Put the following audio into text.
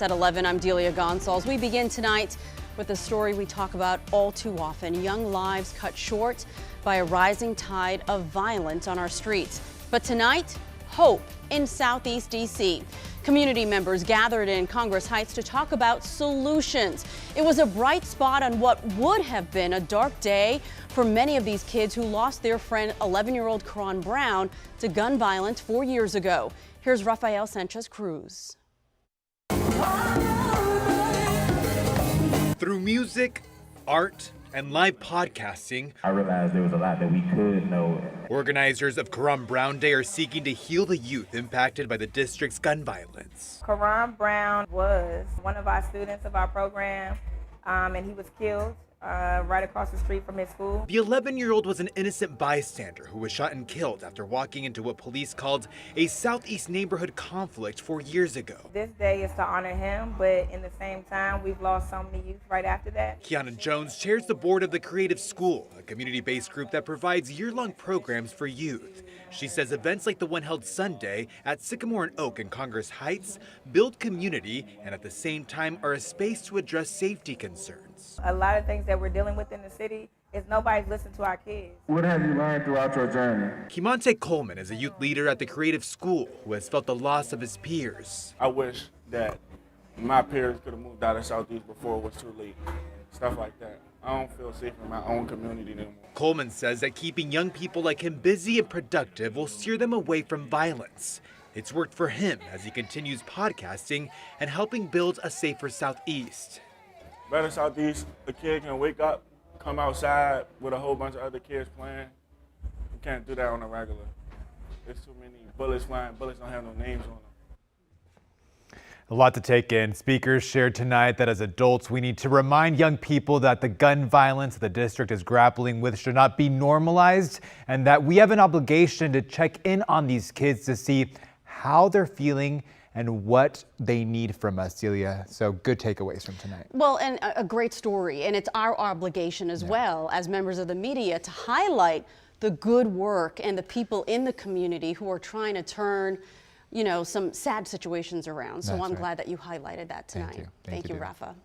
At 11, I'm Delia Gonsalves. We begin tonight with a story we talk about all too often. Young lives cut short by a rising tide of violence on our streets. But tonight, hope in Southeast D.C. Community members gathered in Congress Heights to talk about solutions. It was a bright spot on what would have been a dark day for many of these kids who lost their friend 11-year-old Karon Brown to gun violence 4 years ago. Here's Rafael Sanchez Cruz. Through music, art, and live podcasting, I realized there was a lot that we could know. Organizers of Karon Brown Day are seeking to heal the youth impacted by the district's gun violence. Karon Brown was one of our students of our program, and he was killed right across the street from his school. The 11-year-old was an innocent bystander who was shot and killed after walking into what police called a Southeast neighborhood conflict 4 years ago. This day is to honor him, but in the same time, we've lost so many youth right after that. Kiana Jones chairs the board of the Creative School, a community-based group that provides year-long programs for youth. She says events like the one held Sunday at Sycamore and Oak in Congress Heights build community and at the same time are a space to address safety concerns. A lot of things that we're dealing with in the city is nobody's listening to our kids. What have you learned throughout your journey? Kimonte Coleman is a youth leader at the Creative School who has felt the loss of his peers. I wish that my peers could have moved out of Southeast before it was too late. Stuff like that. I don't feel safe in my own community anymore. Coleman says that keeping young people like him busy and productive will steer them away from violence. It's worked for him as he continues podcasting and helping build a safer Southeast. Better Southeast, a kid can wake up, come outside with a whole bunch of other kids playing. You can't do that on a regular. There's too many bullets flying. Bullets don't have no names on them. A lot to take in. Speakers shared tonight that as adults, we need to remind young people that the gun violence the district is grappling with should not be normalized, and that we have an obligation to check in on these kids to see how they're feeling and what they need from us, Celia. So good takeaways from tonight. Well, and a great story, and it's our obligation as well as members of the media to highlight the good work and the people in the community who are trying to turn some sad situations around. So I'm glad that you highlighted that tonight. Thank you, Rafa.